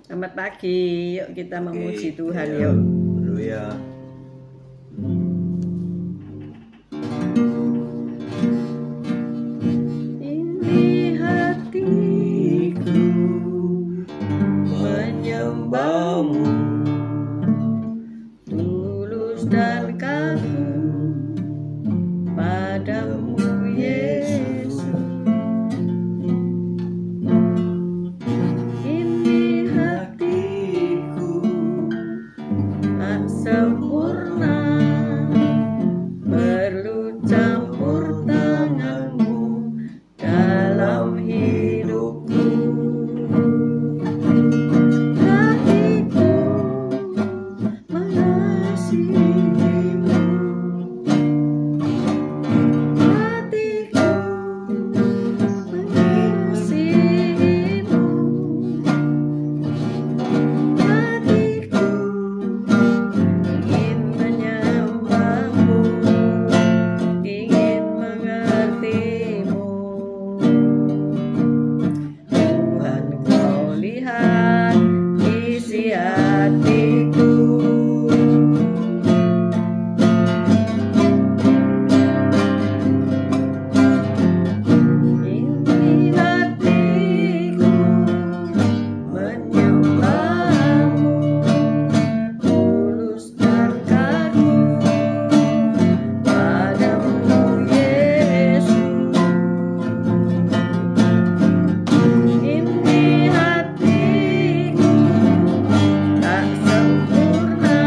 Selamat pagi, yuk kita memuji Tuhan ya. yuk. Haleluya. Ini hatiku menyembahmu, tulus dan kagum padamu Yesus. Ini hatiku tak sempurna, perlu campur tanganmu dalam hidupku. Hatiku mengasihimu, hatiku mengasihimu, hatiku ingin menyembahmu, ingin mengertimu. Tuhan, kau lihat isi hatiku. Ini hatiku menyembahmu, tulus dan kagum padamu Yesus. Ini hatiku tak sempurna,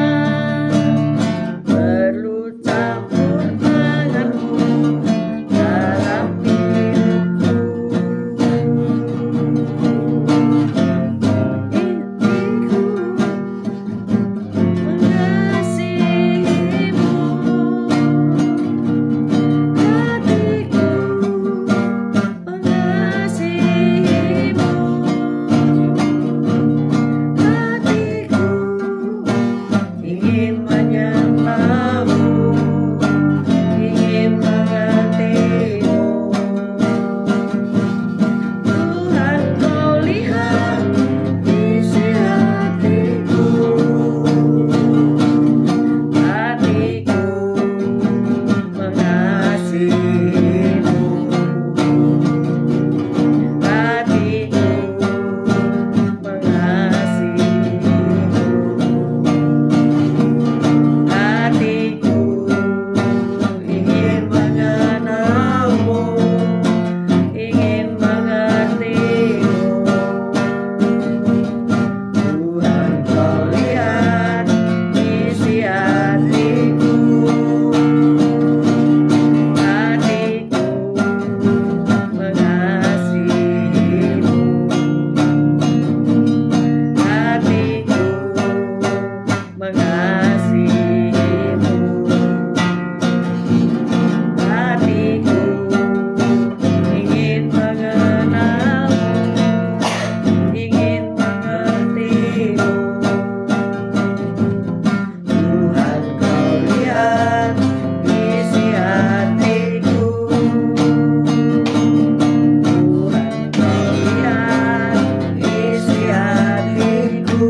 perlu campur tanganmu dalam hidupku. Hatiku ingin menyembahmu, ingin mengertimu. Tuhan, kau lihat isi hatiku. Hatiku mengasihimu, hatiku mengasihimu, hatiku ingin mengenalmu, ingin mengertimu. Tuhan, kau lihat isi hatiku. Hatiku mengasihimu, hatiku mengasihimu, hatiku ingin mengenalmu, ingin mengertimu. Tuhan, kau lihat isi hatiku. Tuhan, kau lihat isi hatiku.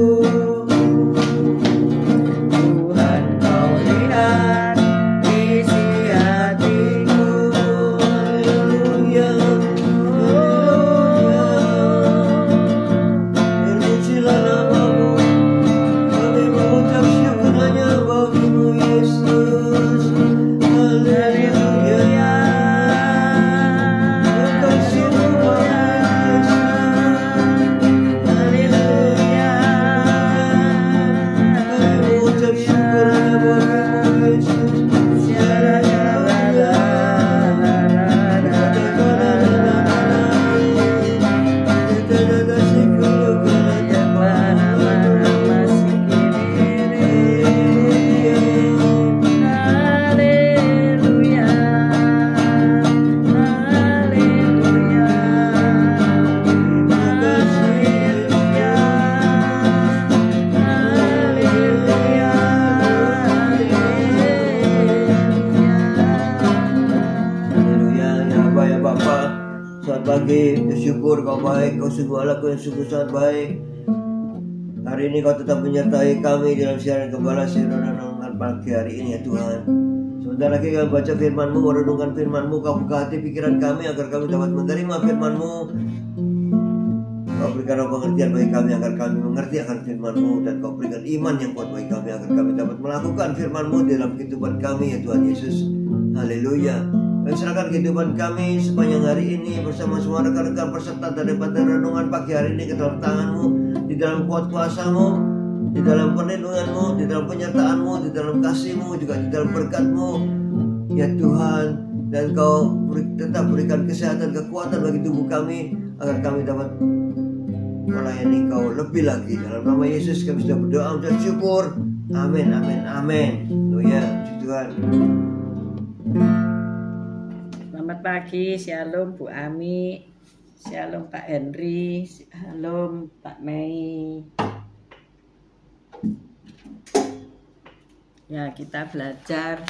Tuhan, kau lihat isi hatiku. Haleluya. Terpujilah namamu. Kami mengucap syukur hanya bagimu Yesus. Haleluya. Terkasihmu Yesus. Haleluya. Kami mengucap syukur hanya bagimu Yesus. Haleluya. Haleluya. Haleluya. Haleluya. Haleluya. Ya Bapa, ya Bapa, selamat pagi. Bersyukur kau baik, kau sungguh Allah, kau yang sungguh sangat baik. Hari ini Kau tetap menyertai kami dalam siaran Gembala Siro dan Renungan pagi hari ini ya Tuhan. Sebentar lagi kami baca firman-Mu, merenungkan firman-Mu. Kau buka hati pikiran kami agar kami dapat menerima firman-Mu. Kau berikan pengertian bagi kami agar kami mengerti akan firman-Mu. Dan Kau berikan iman yang kuat bagi kami agar kami dapat melakukan firman-Mu dalam kehidupan kami ya Tuhan Yesus. Haleluya. Kami serahkan kehidupan kami sepanjang hari ini bersama semua rekan-rekan peserta daripada renungan pagi hari ini ke dalam tangan-Mu, di dalam kuat kuasa-Mu, di dalam perlindungan-Mu, di dalam penyertaan-Mu, di dalam kasih-Mu, juga di dalam berkat-Mu ya Tuhan. Dan Kau tetap berikan kesehatan, kekuatan bagi tubuh kami agar kami dapat melayani Kau lebih lagi. Dalam nama Yesus kami sudah berdoa dan syukur. Amin, amin, amin. Haleluya, puji Tuhan. Selamat pagi, shalom Bu Ami, shalom Pak Henry, shalom Pak Mei. Ya, kita belajar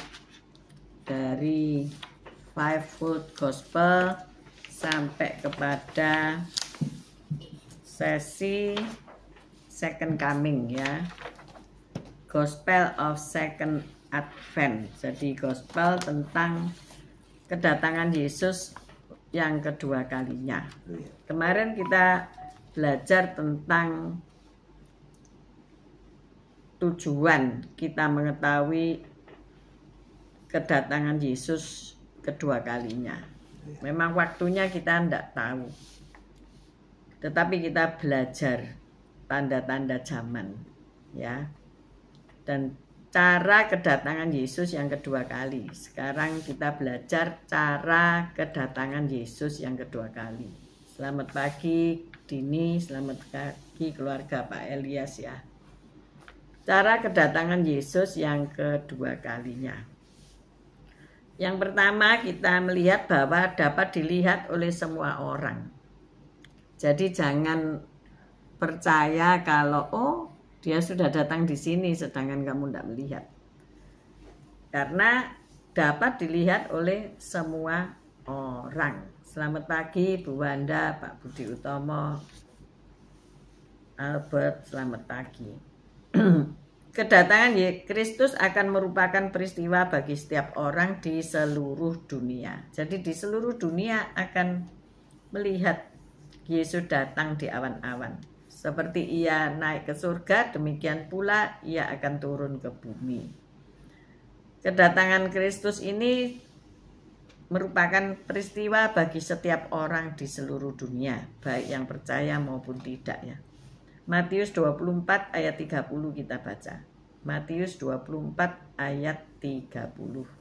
dari Fivefold Gospel sampai kepada sesi Second Coming ya. Gospel of Second Advent. Jadi gospel tentang kedatangan Yesus yang kedua kalinya. Kemarin kita belajar tentang tujuan kita mengetahui kedatangan Yesus kedua kalinya. Memang waktunya kita tidak tahu. Tetapi kita belajar tanda-tanda zaman ya. Dan cara kedatangan Yesus yang kedua kali. Sekarang kita belajar cara kedatangan Yesus yang kedua kali. Selamat pagi Dini, selamat pagi keluarga Pak Elias ya. Cara kedatangan Yesus yang kedua kalinya. Yang pertama kita melihat bahwa dapat dilihat oleh semua orang. Jadi jangan percaya kalau dia sudah datang di sini sedangkan kamu tidak melihat. Karena dapat dilihat oleh semua orang. Selamat pagi Bu Wanda, Pak Budi Utomo, Albert, selamat pagi. Kedatangan Kristus akan merupakan peristiwa bagi setiap orang di seluruh dunia. Jadi di seluruh dunia akan melihat Yesus datang di awan-awan. Seperti ia naik ke surga, demikian pula ia akan turun ke bumi. Kedatangan Kristus ini merupakan peristiwa bagi setiap orang di seluruh dunia, baik yang percaya maupun tidak ya. Matius 24 ayat 30 kita baca. Matius 24 ayat 30.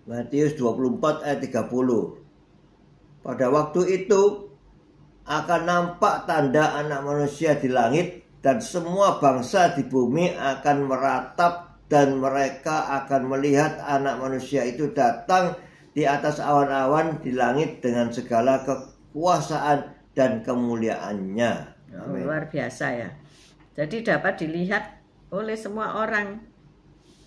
Matius 24 ayat 30. Pada waktu itu akan nampak tanda anak manusia di langit, dan semua bangsa di bumi akan meratap, dan mereka akan melihat anak manusia itu datang di atas awan-awan di langit dengan segala kekuasaan dan kemuliaannya. Amin. Luar biasa ya. Jadi dapat dilihat oleh semua orang.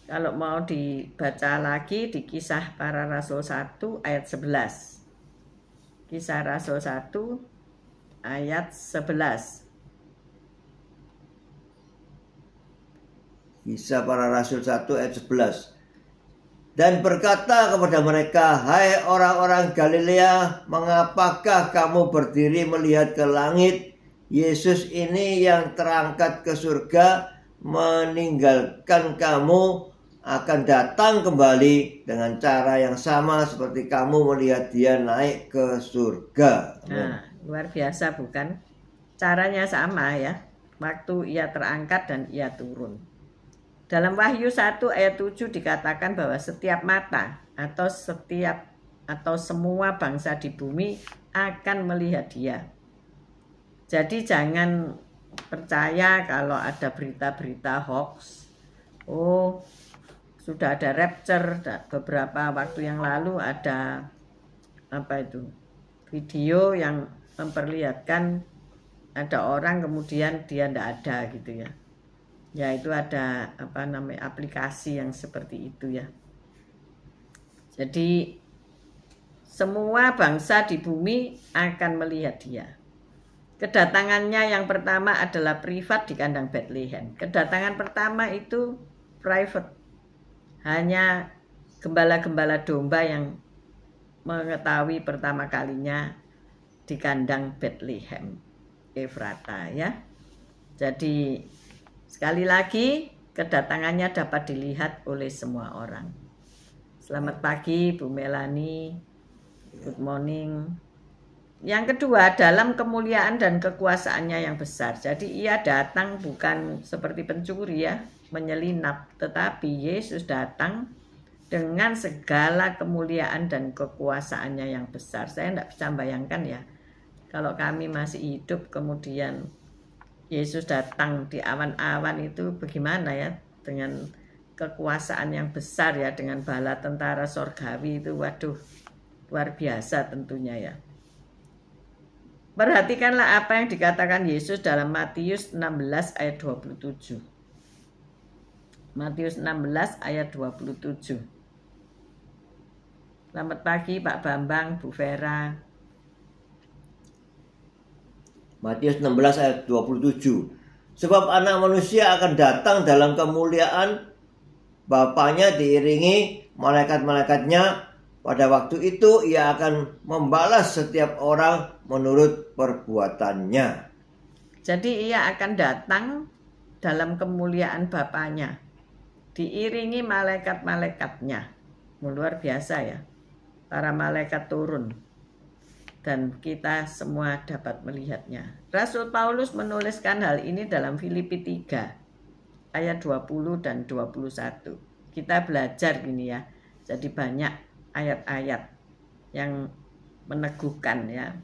Kalau mau dibaca lagi di Kisah Para Rasul 1 ayat 11. Kisah Rasul 1 ayat 11. Kisah Para Rasul 1 ayat 11. Dan berkata kepada mereka, hai orang-orang Galilea, mengapakah kamu berdiri melihat ke langit? Yesus ini yang terangkat ke surga meninggalkan kamu akan datang kembali dengan cara yang sama seperti kamu melihat dia naik ke surga. Nah, luar biasa bukan? Caranya sama ya. Waktu ia terangkat dan ia turun. Dalam Wahyu 1 ayat 7 dikatakan bahwa setiap mata atau semua bangsa di bumi akan melihat dia. Jadi jangan percaya kalau ada berita-berita hoax. Oh, sudah ada rapture. Beberapa waktu yang lalu ada video yang memperlihatkan ada orang kemudian dia tidak ada gitu ya. Ya itu ada aplikasi yang seperti itu ya. Jadi semua bangsa di bumi akan melihat dia. Kedatangannya yang pertama adalah privat di kandang Bethlehem. Kedatangan pertama itu private. Hanya gembala-gembala domba yang mengetahui pertama kalinya di kandang Bethlehem Efrata ya. Jadi sekali lagi kedatangannya dapat dilihat oleh semua orang. Selamat pagi Bu Melani. Good morning. Yang kedua, dalam kemuliaan dan kekuasaannya yang besar. Jadi ia datang bukan seperti pencuri ya, menyelinap, tetapi Yesus datang dengan segala kemuliaan dan kekuasaannya yang besar. Saya tidak bisa bayangkan ya, kalau kami masih hidup kemudian Yesus datang di awan-awan itu bagaimana ya, dengan kekuasaan yang besar ya, dengan bala tentara sorgawi itu, waduh, luar biasa tentunya ya. Perhatikanlah apa yang dikatakan Yesus dalam Matius 16 ayat 27. Matius 16 ayat 27. Selamat pagi Pak Bambang, Bu Vera. Matius 16 ayat 27. Sebab anak manusia akan datang dalam kemuliaan Bapaknya diiringi malaikat-malaikatnya. Pada waktu itu ia akan membalas setiap orang menurut perbuatannya. Jadi ia akan datang dalam kemuliaan Bapaknya, diiringi malaikat-malaikatnya. Luar biasa ya. Para malaikat turun dan kita semua dapat melihatnya. Rasul Paulus menuliskan hal ini dalam Filipi 3 ayat 20 dan 21. Kita belajar gini ya. Jadi banyak ayat-ayat yang meneguhkan ya.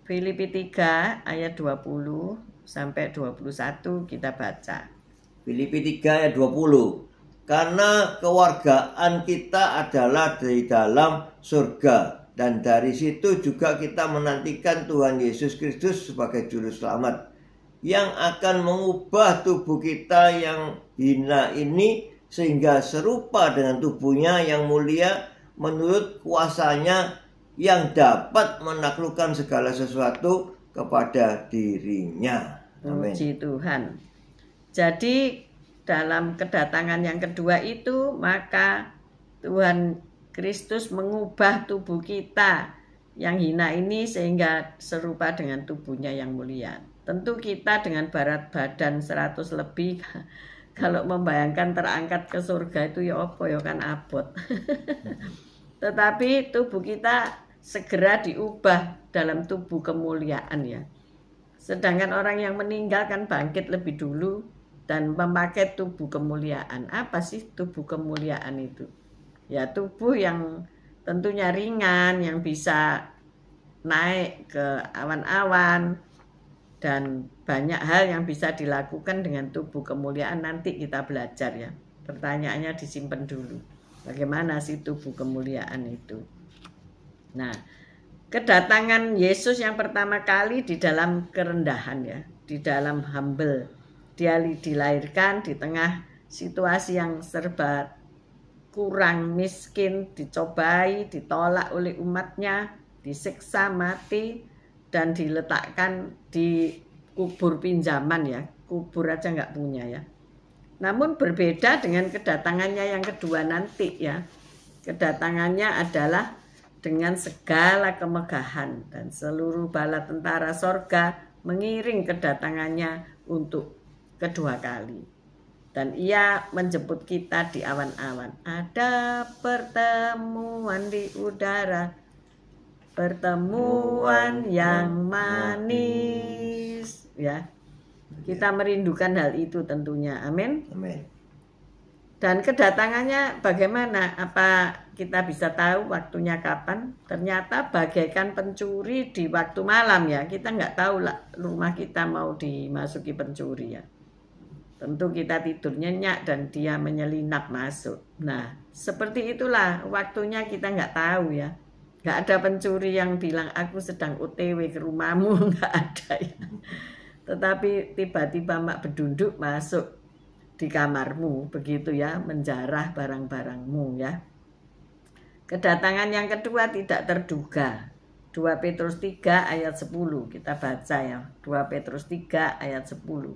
Filipi 3 ayat 20 sampai 21 kita baca. Filipi 3 ayat 20. Karena kewargaan kita adalah di dalam surga, dan dari situ juga kita menantikan Tuhan Yesus Kristus sebagai juru selamat yang akan mengubah tubuh kita yang hina ini sehingga serupa dengan tubuhnya yang mulia menurut kuasanya yang dapat menaklukkan segala sesuatu kepada dirinya. Amin. Puji Tuhan. Jadi dalam kedatangan yang kedua itu, maka Tuhan Kristus mengubah tubuh kita yang hina ini sehingga serupa dengan tubuhnya yang mulia. Tentu kita dengan berat badan 100 lebih, kalau membayangkan terangkat ke surga itu ya apa ya, kan abot. Tetapi tubuh kita segera diubah dalam tubuh kemuliaan ya. Sedangkan orang yang meninggal kan bangkit lebih dulu dan memakai tubuh kemuliaan. Apa sih tubuh kemuliaan itu? Ya tubuh yang tentunya ringan, yang bisa naik ke awan-awan, dan banyak hal yang bisa dilakukan dengan tubuh kemuliaan. Nanti kita belajar ya. Pertanyaannya disimpan dulu. Bagaimana sih tubuh kemuliaan itu? Nah, kedatangan Yesus yang pertama kali di dalam kerendahan ya, di dalam humble. Dia dilahirkan di tengah situasi yang serba kurang, miskin, dicobai, ditolak oleh umatnya, disiksa mati, dan diletakkan di kubur pinjaman ya. Kubur aja nggak punya ya. Namun berbeda dengan kedatangannya yang kedua nanti ya. Kedatangannya adalah dengan segala kemegahan dan seluruh bala tentara sorga mengiring kedatangannya untuk kedua kali. Dan ia menjemput kita di awan-awan. Ada pertemuan di udara, pertemuan yang manis ya. Kita merindukan hal itu tentunya. Amin. Amin. Dan kedatangannya bagaimana? Apa kita bisa tahu waktunya kapan? Ternyata bagaikan pencuri di waktu malam ya. Kita nggak tahu lah rumah kita mau dimasuki pencuri ya. Tentu kita tidur nyenyak dan dia menyelinap masuk. Nah, seperti itulah waktunya kita nggak tahu ya. Nggak ada pencuri yang bilang aku sedang OTW ke rumahmu, nggak ada ya. Tetapi tiba-tiba mak bedunduk masuk di kamarmu, begitu ya, menjarah barang-barangmu ya. Kedatangan yang kedua tidak terduga. 2 Petrus 3 ayat 10. Kita baca ya. 2 Petrus 3 ayat 10.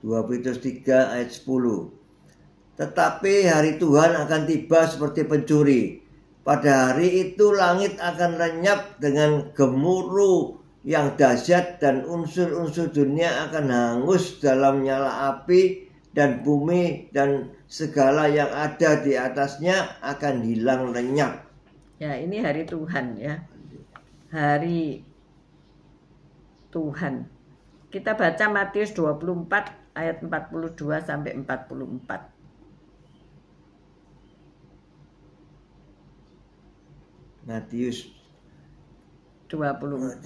Petrus 3 ayat 10. Tetapi hari Tuhan akan tiba seperti pencuri. Pada hari itu langit akan lenyap dengan gemuruh yang dahsyat dan unsur-unsur dunia akan hangus dalam nyala api, dan bumi dan segala yang ada di atasnya akan hilang lenyap. Ya, ini hari Tuhan ya. Hari Tuhan. Kita baca Matius 24 ayat 42 sampai 44. Matius 24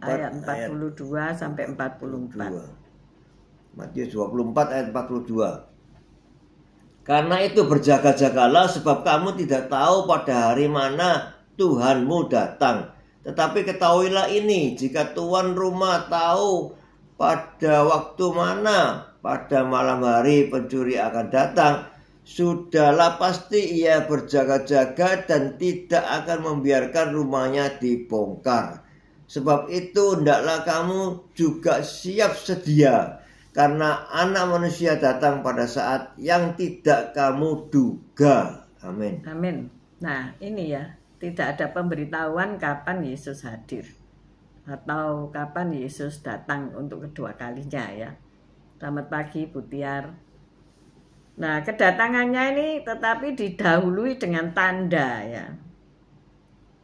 ayat 42 sampai 44. Matius 24 ayat 42. Karena itu berjaga-jagalah, sebab kamu tidak tahu pada hari mana Tuhanmu datang. Tetapi ketahuilah ini, jika tuan rumah tahu pada waktu mana pada malam hari pencuri akan datang, sudahlah pasti ia berjaga-jaga dan tidak akan membiarkan rumahnya dibongkar. Sebab itu hendaklah kamu juga siap sedia, karena Anak Manusia datang pada saat yang tidak kamu duga. Amin. Amin. Nah, ini ya, tidak ada pemberitahuan kapan Yesus hadir atau kapan Yesus datang untuk kedua kalinya ya. Selamat pagi Bu Tiar. Nah, kedatangannya ini tetapi didahului dengan tanda ya.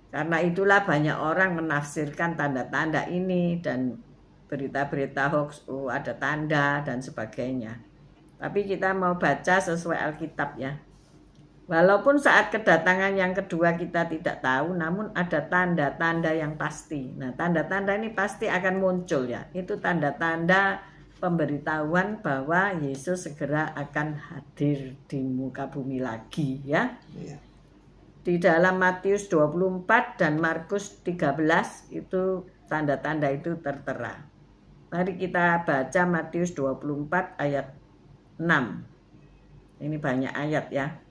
Karena itulah banyak orang menafsirkan tanda-tanda ini dan berita-berita hoax, ada tanda dan sebagainya. Tapi kita mau baca sesuai Alkitab ya. Walaupun saat kedatangan yang kedua kita tidak tahu, namun ada tanda-tanda yang pasti. Nah, tanda-tanda ini pasti akan muncul ya. Itu tanda-tanda pemberitahuan bahwa Yesus segera akan hadir di muka bumi lagi ya. Di dalam Matius 24 dan Markus 13 itu tanda-tanda itu tertera. Mari kita baca Matius 24 ayat 6. Ini banyak ayat ya.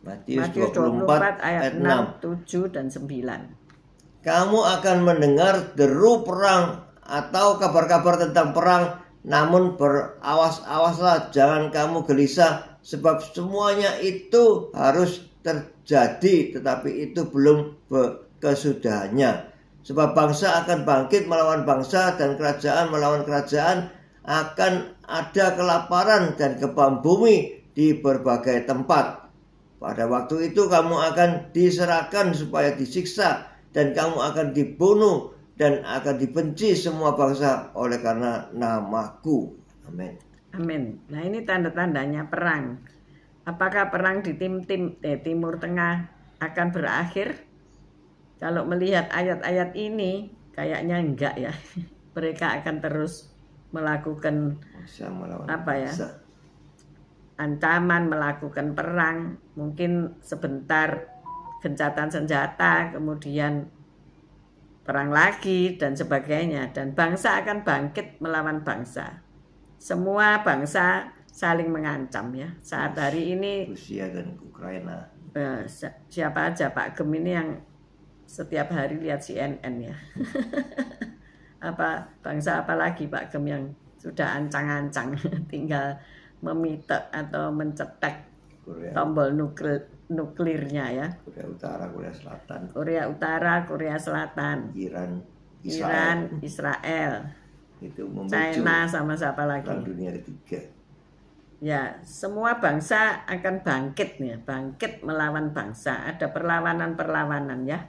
Matius 24 ayat 6, 7 dan 9. Kamu akan mendengar deru perang atau kabar-kabar tentang perang, namun berawas-awaslah, jangan kamu gelisah, sebab semuanya itu harus terjadi, tetapi itu belum kesudahannya. Sebab bangsa akan bangkit melawan bangsa dan kerajaan melawan kerajaan, akan ada kelaparan dan gempa bumi di berbagai tempat. Pada waktu itu kamu akan diserahkan supaya disiksa, dan kamu akan dibunuh dan akan dibenci semua bangsa oleh karena namaku. Amin. Amin. Nah, ini tanda-tandanya perang. Apakah perang di Timur Tengah akan berakhir? Kalau melihat ayat-ayat ini kayaknya enggak ya. Mereka akan terus melakukan ancaman, melakukan perang, mungkin sebentar gencatan senjata, kemudian perang lagi dan sebagainya, dan bangsa akan bangkit melawan bangsa. Semua bangsa saling mengancam ya. Saat hari ini Rusia dan Ukraina. Siapa aja Pak Gem ini yang setiap hari lihat CNN ya. Bangsa apa lagi Pak Gem yang sudah ancang-ancang tinggal memitek atau mencetak tombol nuklirnya ya. Korea Utara, Korea Selatan. Korea Utara, Korea Selatan. Iran, Israel. Itu China sama siapa lagi? Perang Dunia Ketiga. Ya, semua bangsa akan bangkit nih, bangkit melawan bangsa. Ada perlawanan-perlawanan ya.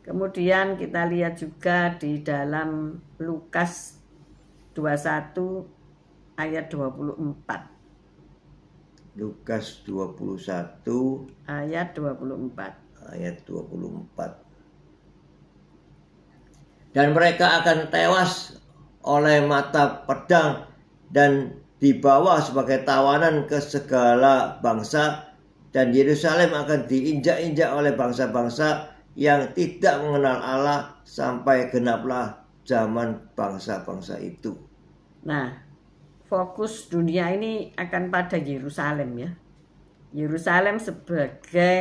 Kemudian kita lihat juga di dalam Lukas 21 ayat 24. Lukas 21 ayat 24. Ayat 24. Dan mereka akan tewas oleh mata pedang dan dibawa sebagai tawanan ke segala bangsa, dan Yerusalem akan diinjak-injak oleh bangsa-bangsa yang tidak mengenal Allah sampai genaplah zaman bangsa-bangsa itu. Nah, fokus dunia ini akan pada Yerusalem ya. Yerusalem sebagai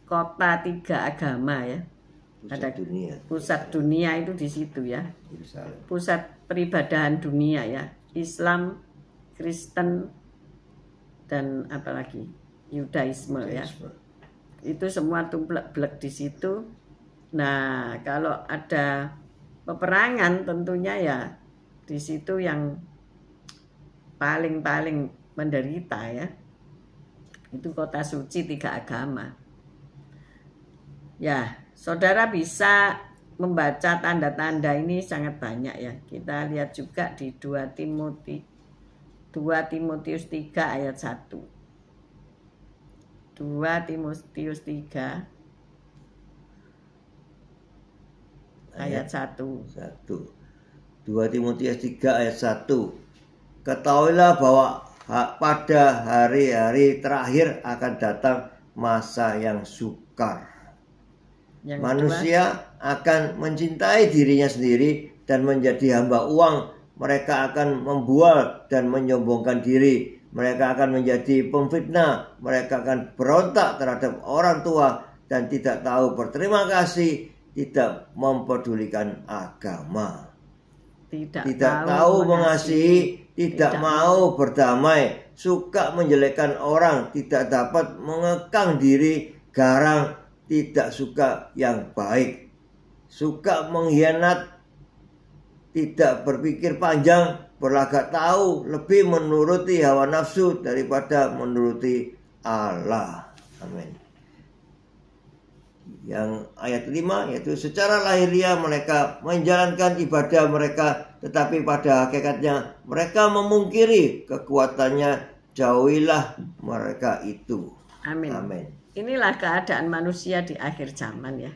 kota tiga agama ya. Pusat dunia. Pusat dunia itu di situ ya. Yerusalem. Pusat peribadahan dunia ya. Islam, Kristen, dan apalagi Yudaisme ya. Itu semua tumplek-blek di situ. Nah, kalau ada peperangan tentunya ya di situ yang paling menderita ya. Itu kota suci tiga agama. Ya, saudara bisa membaca tanda-tanda ini sangat banyak ya. Kita lihat juga di 2 Timotius 3 ayat 1. 2 Timotius 3 ayat 1. 2 Timotius 3 ayat 1. Ketahuilah bahwa pada hari-hari terakhir akan datang masa yang sukar. Yang Manusia akan mencintai dirinya sendiri dan menjadi hamba uang. Mereka akan membual dan menyombongkan diri. Mereka akan menjadi pemfitnah. Mereka akan berontak terhadap orang tua dan tidak tahu berterima kasih, tidak mempedulikan agama. Tidak tahu mengasihi, tidak mau berdamai, suka menjelekkan orang, tidak dapat mengekang diri, garang, tidak suka yang baik, suka mengkhianat, tidak berpikir panjang, berlagak tahu, lebih menuruti hawa nafsu daripada menuruti Allah. Amin. Yang ayat 5 yaitu secara lahiriah mereka menjalankan ibadah mereka, tetapi pada hakikatnya mereka memungkiri kekuatannya. Jauhilah mereka itu. Amin. Amin. Inilah keadaan manusia di akhir zaman ya.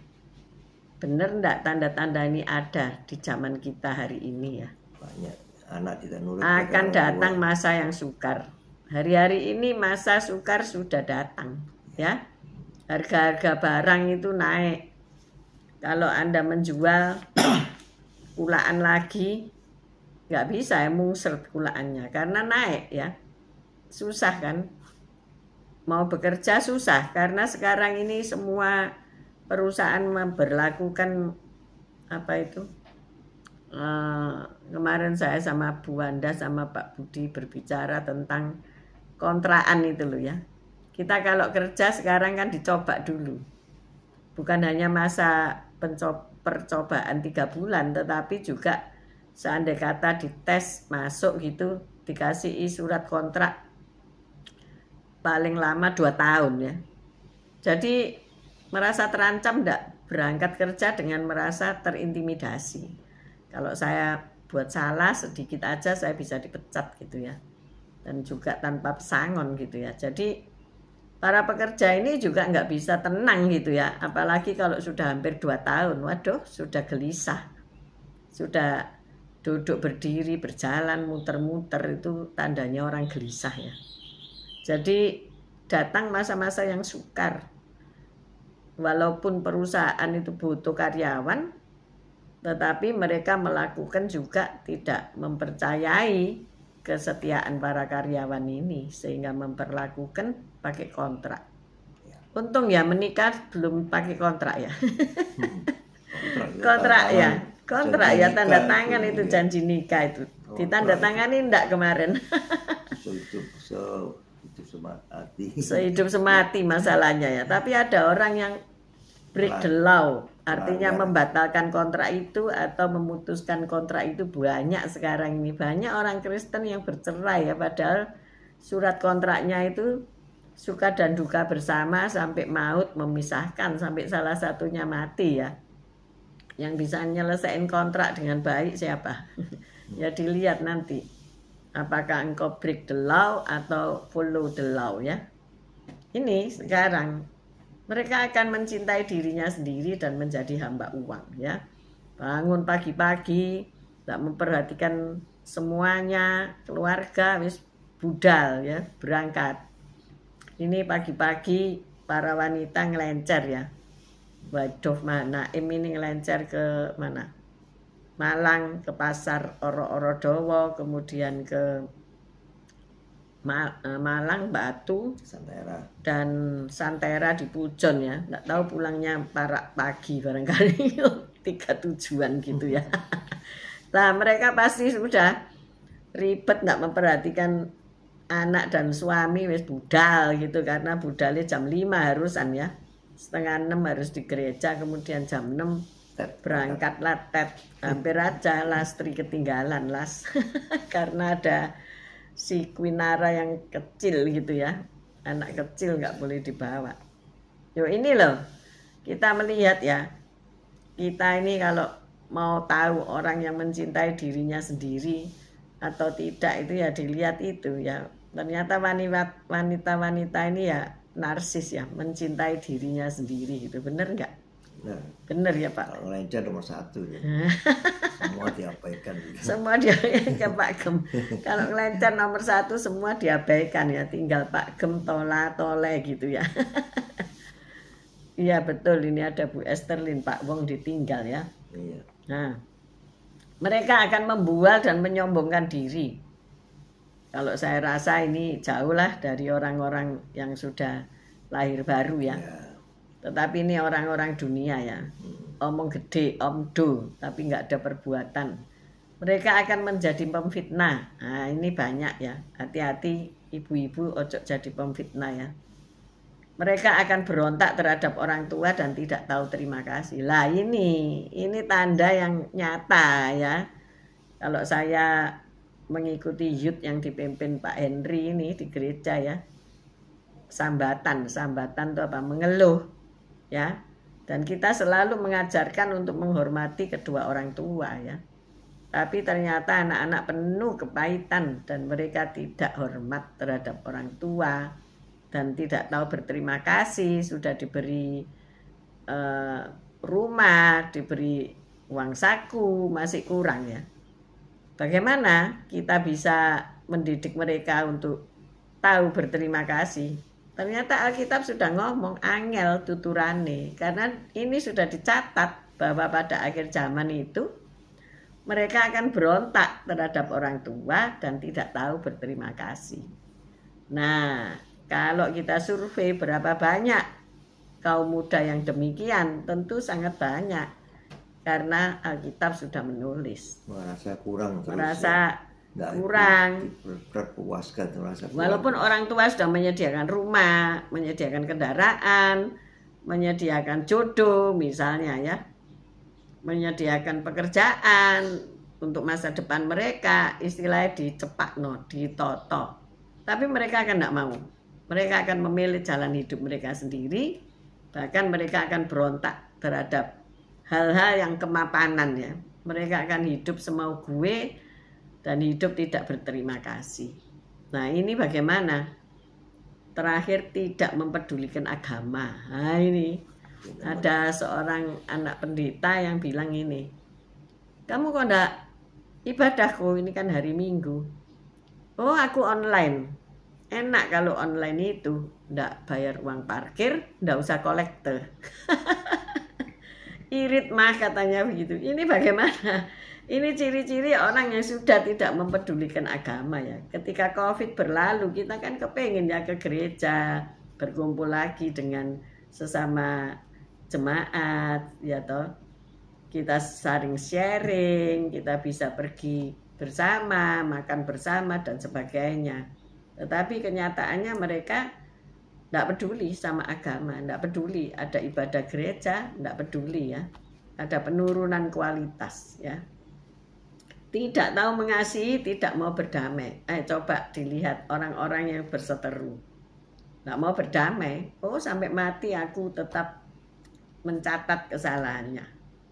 Benar enggak tanda-tanda ini ada di zaman kita hari ini ya? Banyak anak tidak nurut. Akan datang masa yang sukar. Hari-hari ini masa sukar sudah datang ya. Harga-harga barang itu naik. Kalau Anda menjual kulaan lagi, nggak bisa ya mungsert kulaannya karena naik ya. Susah kan? Mau bekerja susah karena sekarang ini semua perusahaan memberlakukan apa itu? Kemarin saya sama Bu Wanda sama Pak Budi berbicara tentang kontraan itu loh ya. Kita kalau kerja sekarang kan dicoba dulu. Bukan hanya masa percobaan 3 bulan, tetapi juga seandai kata dites masuk gitu, dikasih surat kontrak paling lama 2 tahun ya. Jadi merasa terancam enggak berangkat kerja dengan merasa terintimidasi. Kalau saya buat salah sedikit aja saya bisa dipecat gitu ya. Dan juga tanpa pesangon gitu ya. Jadi para pekerja ini juga nggak bisa tenang gitu ya. Apalagi kalau sudah hampir 2 tahun. Waduh, sudah gelisah. Sudah duduk berdiri, berjalan, muter-muter itu tandanya orang gelisah ya. Jadi datang masa-masa yang sukar. Walaupun perusahaan itu butuh karyawan, tetapi mereka melakukan juga tidak mempercayai kesetiaan para karyawan ini sehingga memperlakukan pakai kontrak. Untung ya menikah belum pakai kontrak ya. Kontrak ya tanda tangan itu janji nikah itu. Ditanda tangani enggak kemarin. Sehidup semati masalahnya ya. Tapi ada orang yang break the law, artinya membatalkan kontrak itu atau memutuskan kontrak itu banyak sekarang ini. Banyak orang Kristen yang bercerai ya, padahal surat kontraknya itu suka dan duka bersama sampai maut memisahkan, sampai salah satunya mati ya. Yang bisa nyelesain kontrak dengan baik siapa? Ya dilihat nanti apakah engkau break the law atau follow the law ya. Ini sekarang mereka akan mencintai dirinya sendiri dan menjadi hamba uang ya. Bangun pagi-pagi, tak memperhatikan semuanya, keluarga wis budal ya, berangkat. Ini pagi-pagi para wanita ngelencer ya. Waduh, Naim ini ngelencer ke mana? Malang, ke pasar Oro-Oro Dowo, kemudian ke Malang, Batu, Santera. dan Santera di Pujon ya. Nggak tahu pulangnya pagi barangkali. 3 tujuan gitu ya. Nah, mereka pasti sudah ribet, nggak memperhatikan anak dan suami, wis budal gitu, karena budalnya jam 5 harusan ya. 5:30 harus di gereja, kemudian jam 6 berangkat latet. Hampir aja Lastri ketinggalan las karena ada si Kwinara yang kecil gitu ya, anak kecil nggak boleh dibawa. Yo, ini loh, kita melihat ya, kita ini kalau mau tahu orang yang mencintai dirinya sendiri atau tidak, itu ya dilihat itu ya. Ternyata wanita-wanita ini ya narsis ya, mencintai dirinya sendiri gitu. Bener nggak? Bener ya Pak? Kalau ngelencer nomor 1 ya. Semua diabaikan gitu. Semua diabaikan Pak Gem. Kalau ngelencer nomor 1 semua diabaikan ya, tinggal Pak Gem tole gitu ya. Iya betul, ini ada Bu Esterlin, Pak Wong ditinggal ya. Iya. Nah, mereka akan membual dan menyombongkan diri. Kalau saya rasa ini jauh lah dari orang-orang yang sudah lahir baru ya. Tetapi ini orang-orang dunia ya. Omong gede, omdo, tapi nggak ada perbuatan. Mereka akan menjadi pemfitnah. Nah, ini banyak ya. Hati-hati ibu-ibu, ojo jadi pemfitnah ya. Mereka akan berontak terhadap orang tua dan tidak tahu terima kasih. Lah ini tanda yang nyata ya. Kalau saya mengikuti youth yang dipimpin Pak Henry ini di gereja ya. Sambatan itu apa? Mengeluh ya. Dan kita selalu mengajarkan untuk menghormati kedua orang tua ya. Tapi ternyata anak-anak penuh kepahitan dan mereka tidak hormat terhadap orang tua dan tidak tahu berterima kasih. Sudah diberi rumah, diberi uang saku, masih kurang ya. Bagaimana kita bisa mendidik mereka untuk tahu berterima kasih? Ternyata Alkitab sudah ngomong angel tuturane, karena ini sudah dicatat bahwa pada akhir zaman itu mereka akan berontak terhadap orang tua dan tidak tahu berterima kasih. Nah, kalau kita survei berapa banyak kaum muda yang demikian, tentu sangat banyak. Karena Alkitab sudah menulis. Merasa kurang terus. Merasa kurang. Terpuaskan, merasa kurang. Walaupun orang tua sudah menyediakan rumah, menyediakan kendaraan, menyediakan jodoh misalnya ya. Menyediakan pekerjaan untuk masa depan mereka, istilahnya dicepakno, ditoto. Tapi mereka akan tidak mau. Mereka akan memilih jalan hidup mereka sendiri, bahkan mereka akan berontak terhadap hal-hal yang kemapanan ya. Mereka akan hidup semau gue dan hidup tidak berterima kasih. Nah, ini bagaimana? Terakhir, tidak mempedulikan agama. Nah, ini ada seorang anak pendeta yang bilang ini, kamu kok enggak ibadahku, ini kan hari Minggu. Oh, aku online. Enak kalau online itu, enggak bayar uang parkir, enggak usah kolektor. Irit mah katanya begitu. Ini bagaimana? Ini ciri-ciri orang yang sudah tidak mempedulikan agama ya. Ketika COVID berlalu, kita kan kepengen ya ke gereja, berkumpul lagi dengan sesama jemaat, ya toh. Kita saling sharing, kita bisa pergi bersama, makan bersama dan sebagainya. Tetapi kenyataannya mereka tidak peduli sama agama, tidak peduli ada ibadah gereja, tidak peduli ya. Ada penurunan kualitas ya. Tidak tahu mengasihi, tidak mau berdamai. Coba dilihat orang-orang yang berseteru. Tidak mau berdamai. Oh, sampai mati aku tetap mencatat kesalahannya.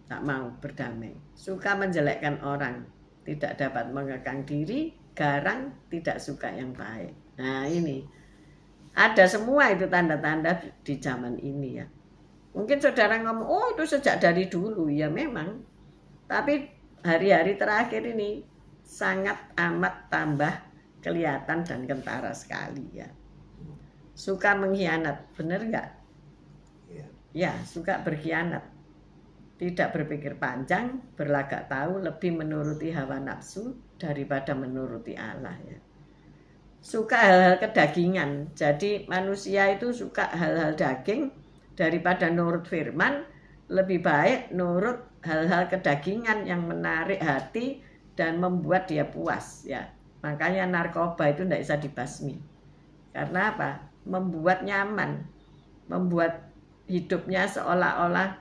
Tak mau berdamai. Suka menjelekkan orang. Tidak dapat mengekang diri, garang, tidak suka yang baik. Nah, ini. Ada semua itu tanda-tanda di zaman ini ya. Mungkin saudara ngomong, oh itu sejak dari dulu. Ya memang. Tapi hari-hari terakhir ini sangat amat tambah kelihatan dan kentara sekali ya. Suka mengkhianat, bener nggak? ya suka berkhianat, tidak berpikir panjang, berlagak tahu, lebih menuruti hawa nafsu daripada menuruti Allah ya. Suka hal-hal kedagingan. Jadi manusia itu suka hal-hal daging daripada nurut firman, lebih baik nurut hal-hal kedagingan yang menarik hati dan membuat dia puas ya. Makanya narkoba itu tidak bisa dibasmi. Karena apa? Membuat nyaman, membuat hidupnya seolah-olah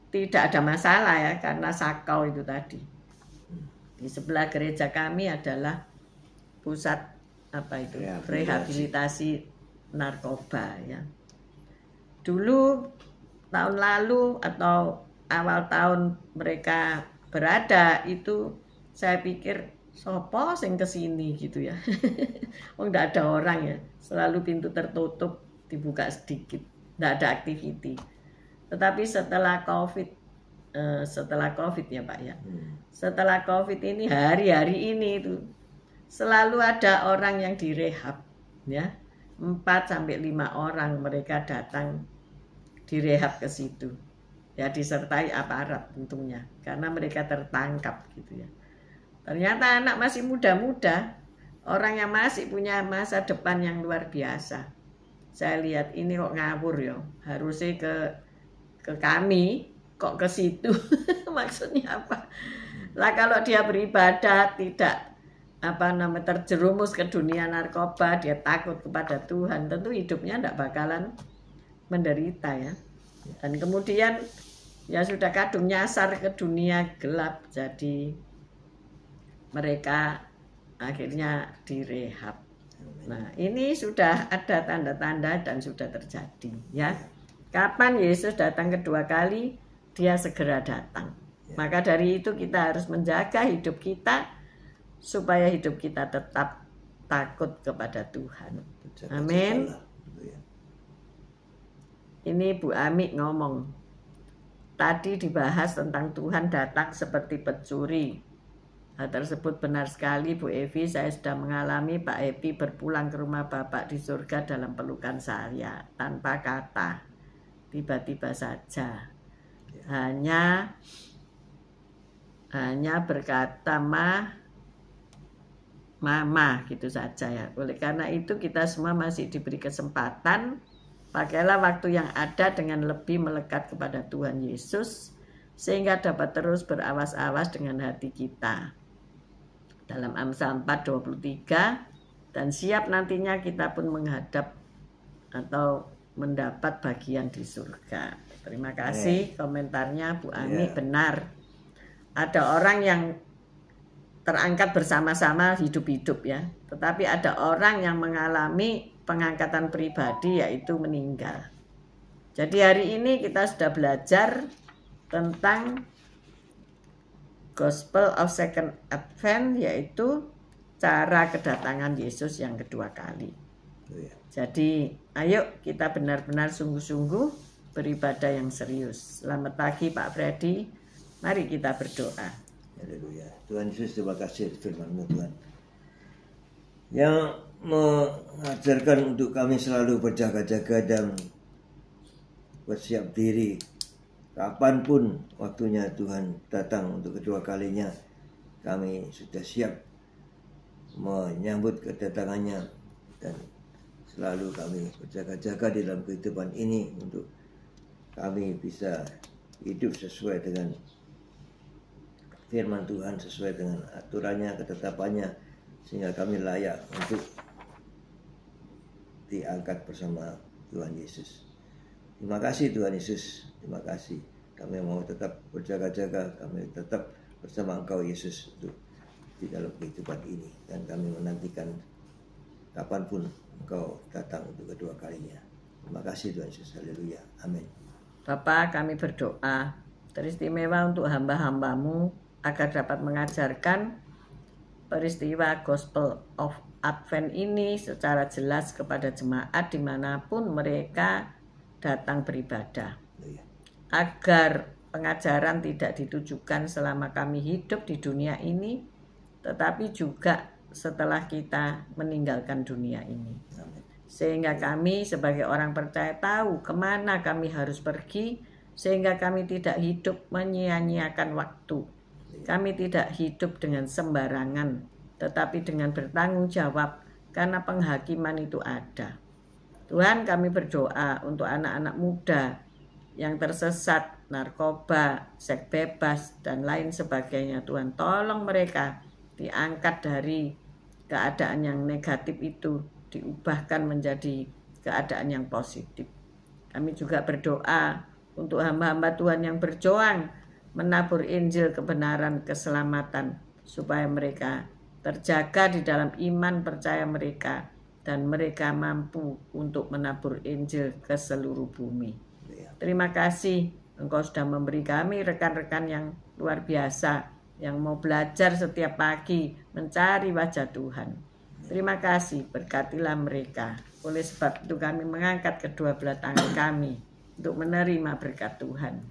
tidak ada masalah ya, karena sakau itu tadi. Di sebelah gereja kami adalah pusat rehabilitasi narkoba ya. Dulu tahun lalu atau awal tahun mereka berada itu, saya pikir sopo sing kesini gitu ya. Nggak ada orang ya, selalu pintu tertutup, dibuka sedikit, nggak ada aktiviti. Tetapi setelah COVID ya Pak ya, setelah COVID ini, hari-hari ini itu selalu ada orang yang direhab ya. 4-5 orang mereka datang direhab ke situ ya, disertai aparat tentunya karena mereka tertangkap gitu ya. Ternyata anak masih muda-muda, orang yang masih punya masa depan yang luar biasa. Saya lihat ini kok ngawur ya, harusnya ke kami kok ke situ. Maksudnya apa? Lah kalau dia beribadah tidak terjerumus ke dunia narkoba, dia takut kepada Tuhan, tentu hidupnya tidak bakalan menderita ya. Dan kemudian ya sudah kadung nyasar ke dunia gelap, jadi mereka akhirnya direhab. Nah, ini sudah ada tanda-tanda dan sudah terjadi ya. Kapan Yesus datang kedua kali? Dia segera datang. Maka dari itu kita harus menjaga hidup kita supaya hidup kita tetap takut kepada Tuhan. Amin. Ini Bu Ami ngomong, tadi dibahas tentang Tuhan datang seperti pencuri. Hal tersebut benar sekali Bu Evi. Saya sudah mengalami Pak Epi berpulang ke rumah Bapak di surga dalam pelukan saya, tanpa kata, tiba-tiba saja, hanya berkata mama gitu saja ya. Oleh karena itu kita semua masih diberi kesempatan. Pakailah waktu yang ada dengan lebih melekat kepada Tuhan Yesus, sehingga dapat terus berawas-awas dengan hati kita. Dalam Amsal 4:23, dan siap nantinya kita pun menghadap atau mendapat bagian di surga. Terima kasih komentarnya Bu Ami. Benar, ada orang yang terangkat bersama-sama hidup-hidup ya. Tetapi ada orang yang mengalami pengangkatan pribadi, yaitu meninggal. Jadi hari ini kita sudah belajar tentang Gospel of Second Advent, yaitu cara kedatangan Yesus yang kedua kali. Jadi ayo kita benar-benar sungguh-sungguh beribadah yang serius. Selamat pagi Pak Freddy. Mari kita berdoa. Haleluya. Tuhan Yesus, terima kasih firman-Mu Tuhan, yang mengajarkan untuk kami selalu berjaga-jaga dan bersiap diri kapanpun waktunya Tuhan datang untuk kedua kalinya. Kami sudah siap menyambut kedatangannya, dan selalu kami berjaga-jaga di dalam kehidupan ini untuk kami bisa hidup sesuai dengan firman Tuhan, sesuai dengan aturannya, ketetapannya, sehingga kami layak untuk diangkat bersama Tuhan Yesus. Terima kasih Tuhan Yesus, terima kasih. Kami mau tetap berjaga-jaga, kami tetap bersama Engkau Yesus untuk di dalam kehidupan ini, dan kami menantikan kapanpun Engkau datang untuk kedua kalinya. Terima kasih Tuhan Yesus, haleluya, amin. Bapa, kami berdoa teristimewa untuk hamba-hambamu agar dapat mengajarkan peristiwa Gospel of Advent ini secara jelas kepada jemaat dimanapun mereka datang beribadah, agar pengajaran tidak ditujukan selama kami hidup di dunia ini, tetapi juga setelah kita meninggalkan dunia ini. Sehingga kami sebagai orang percaya tahu kemana kami harus pergi, sehingga kami tidak hidup menyia-nyiakan waktu. Kami tidak hidup dengan sembarangan, tetapi dengan bertanggung jawab, karena penghakiman itu ada. Tuhan, kami berdoa untuk anak-anak muda yang tersesat, narkoba, seks bebas, dan lain sebagainya. Tuhan, tolong mereka diangkat dari keadaan yang negatif itu, diubahkan menjadi keadaan yang positif. Kami juga berdoa untuk hamba-hamba Tuhan yang berjuang menabur Injil kebenaran keselamatan, supaya mereka terjaga di dalam iman percaya mereka, dan mereka mampu untuk menabur Injil ke seluruh bumi. Terima kasih Engkau sudah memberi kami rekan-rekan yang luar biasa, yang mau belajar setiap pagi mencari wajah Tuhan. Terima kasih, berkatilah mereka. Oleh sebab itu kami mengangkat kedua belah tangan kami untuk menerima berkat Tuhan.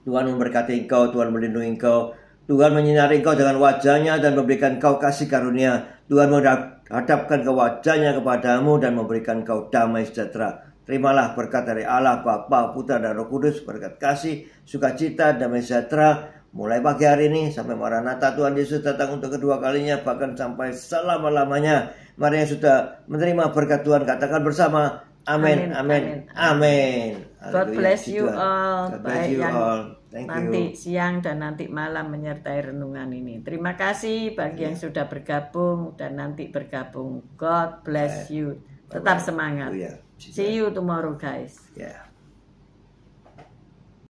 Tuhan memberkati engkau, Tuhan melindungi engkau, Tuhan menyinari engkau dengan wajahnya dan memberikan engkau kasih karunia. Tuhan menghadapkan ke wajahnya kepadamu dan memberikan engkau damai sejahtera. Terimalah berkat dari Allah, Bapa, Putra, dan Roh Kudus, berkat kasih, sukacita, damai sejahtera, mulai pagi hari ini sampai Maranatha Tuhan Yesus datang untuk kedua kalinya, bahkan sampai selama-lamanya. Mari yang sudah menerima berkat Tuhan katakan bersama, amin, amin, amin. God bless you all. God bless you all. Thank Nanti you. siang dan nanti malam menyertai renungan ini. Terima kasih bagi yang sudah bergabung dan nanti bergabung. God bless you. Tetap semangat. See you tomorrow, guys. Yeah.